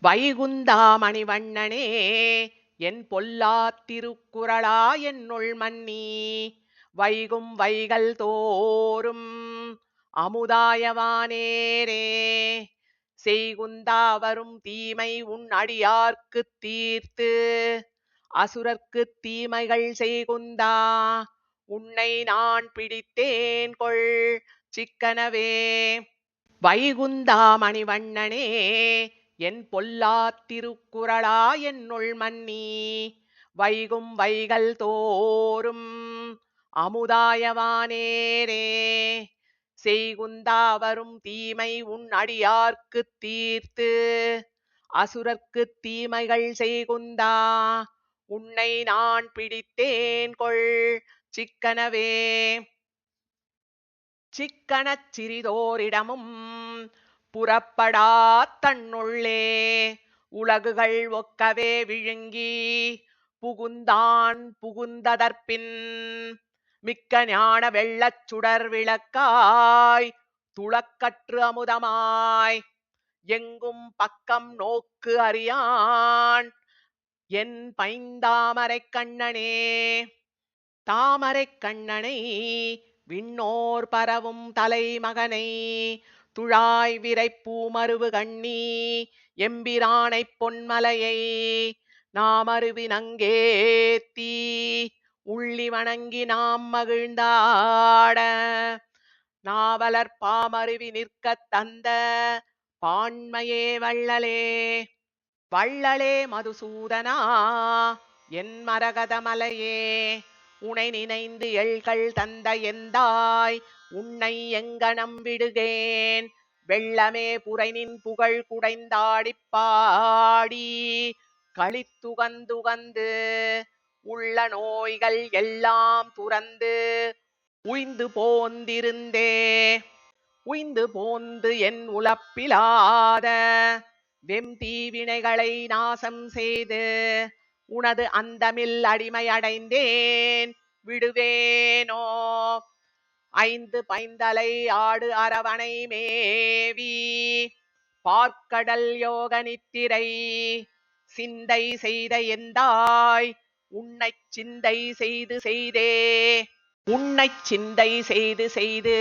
வைகுந்தா மணிவண்ணனே என் பொல்லாத் திருக்குறளா என்னுள் மன்னி வைகும் வைகள் தோறும் அமுதாயவானேரே செய்குந்தா வரும் தீமை உன் அடியார்க்குத் தீர்த்து அசுரர்க்குத் தீமைகள் செய்குந்தா உன்னை நான் பிடித்தேன் கொள் சிக்கனவே. வைகுந்தா மணிவண்ணனே என் பொல்லாத் திருக்குறளா என்னுள் மன்னி வைகும் வைகள் தோறும் அமுதாயவானேரே செய்குந்தா வரும் தீமை உன் அடியார்க்குத் தீர்த்து அசுரர்க்குத் தீமைகள் செய்குந்தா உன்னை நான் பிடித்தேன் கொள் சிக்கனவே. சிக்கனச் சிறிதோரிடமும் புறப்படா தன்னுள்ளே உலகுகள் ஒக்கவே விழுங்கி புகுந்தான் புகுந்ததற்பின் மிக்க ஞான வெள்ளச் சுடர் விளக்காய் துளக்கற்று அமுதமாய் எங்கும் பக்கம் நோக்கு அறியான் என் பைந்தாமரைக் கண்ணனே. தாமரைக் கண்ணனை விண்ணோர் பரவும் தலைமகனை துழாய் விரைப்பூமருவு கண்ணி எம்பிரானைப் பொன்மலையை நாமருவி நங்கேத்தி உள்ளி வணங்கி நாம் மகிழ்ந்தாட நாவலர் பாமருவி நிற்கத் தந்த பான்மையே வள்ளலே. வள்ளலே மதுசூதனா என் மரகதமலையே உனை நினைந்து எள்கள் தந்த எந்தாய் உன்னை எங்கனம் விடுகேன் வெள்ளமே புரைனின் புகழ் குடைந்தாடிப் பாடி களித்துகந்துகந்து உள்ள நோய்கள் எல்லாம் துறந்து உய்ந்து போந்திருந்தே உய்ந்து போந்து என் உலப்பிலாத வெம் தீவினைகளை நாசம் செய்து உனது அந்தமில் அடிமை அடைந்தேன் விடுவேனோ. ஐந்து பைந்தலை ஆடு அரவணை மேவி பார்க்கடல் யோக நித்திரை சிந்தை செய்த எந்தாய் உன்னைச் சிந்தை செய்து செய்தே உன்னைச் சிந்தை செய்து செய்து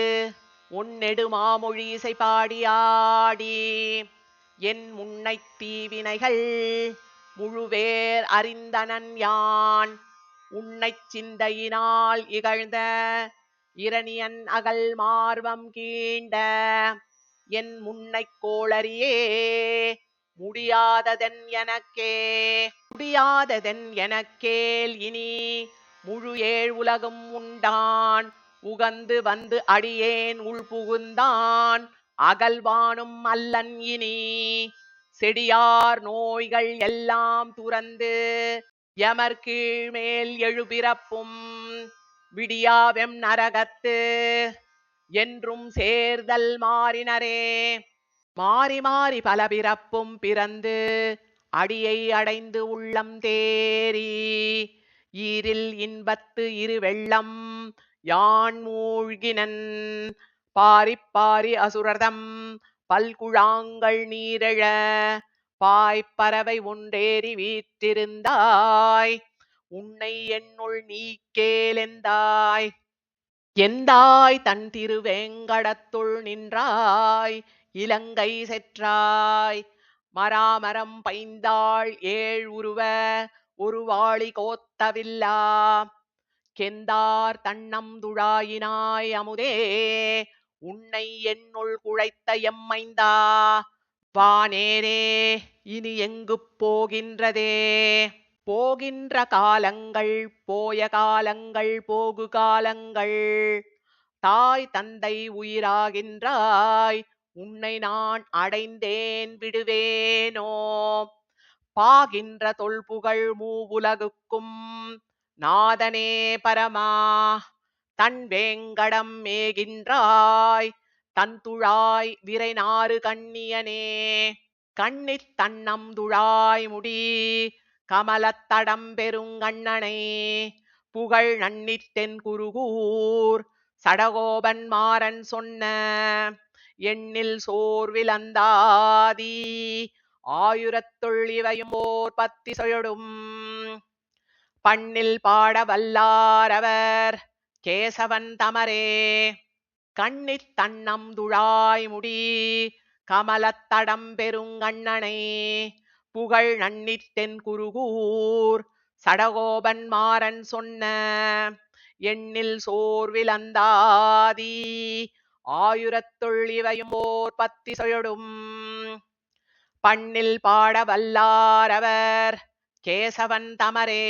உன்னெடு மாமொழி இசை பாடியாடி என் முன்னைத் தீவினைகள் முழுவேர் அறிந்தனன் யான் உன்னைச் சிந்தையினால் இகழ்ந்த இரணியன் அகல் மார்வம் கீண்ட என் முன்னைக் கோளரியே முடியாததென் எனக்கேல் இனி முழு ஏழ் உலகும் உண்டான் உகந்து வந்து அடியேன் உள் புகுந்தான் அகல்வானும் அல்லன் இனி செடியார் நோய்கள் எல்லாம் துறந்து யமர் கீழ்மேல் எழுபிறப்பும் விடியாவெம் நரகத்து என்றும் சேர்தல் மாறினரே. மாறி மாறி பல பிறப்பும் பிறந்து அடியை அடைந்து உள்ளம் தேறி ஈரில் இன்பத்து இரு வெள்ளம் யான் மூழ்கினன் பாரிப் பாரி அசுரர்தம் பல்குழாங்கள் நீரெழ பாய்ப்பறவை ஒன்றேறி வீற்றிருந்தாய் உன்னை என்னுள் நீக்கேலெந்தாய் எந்தாய் தன் திருவேங்கடத்துள் நின்றாய் இலங்கை செற்றாய் மராமரம் பைந்தாள் ஏழ் உருவ ஒரு வாளி கோத்தவில்லா கெந்தார் தன்னம் துழாயினாய் அமுதே உன்னை என்னுள் குழைத்த எம்மைந்தா வானேரே இனி எங்கு போகின்றதே. போகின்ற காலங்கள் போய காலங்கள் போகு காலங்கள் தாய் தந்தை உயிராகின்றாய் உன்னை நான் அடைந்தேன் விடுவேனோ. பாகின்ற தொல்புகழ் மூவுலகுக்கும் நாதனே பரமா தன் வேங்கடம் மேகின்றாய் தன் துழாய் விரை நாறு கண்ணியனே. கண்ணித் தன்னம் துழாய் முடி கமலத்தடம் பெருங்கண்ணனை புகழ் நன்னித்தென் குருகூர் சடகோபன் மாறன் சொன்ன எண்ணில் சோர்வில் அந்தாதி ஆயுரத்துள் இவையும் ஓர் பத்திசையொடும் பண்ணில் பாட வல்லாரவர் கேசவன் தமரே கண்ணித் தன்னம் துழாய் முடி கமலத்தடம் பெருங்கண்ணனை புகழ் நன்னித் தென் குருகூர் சடகோபன் மாறன் சொன்ன எண்ணில் சோர்விலந்தாதி ஆயுரத்துள் இவையும் ஓர் பத்திசையொடும் பண்ணில் பாட வல்லாரவர் கேசவன் தமரே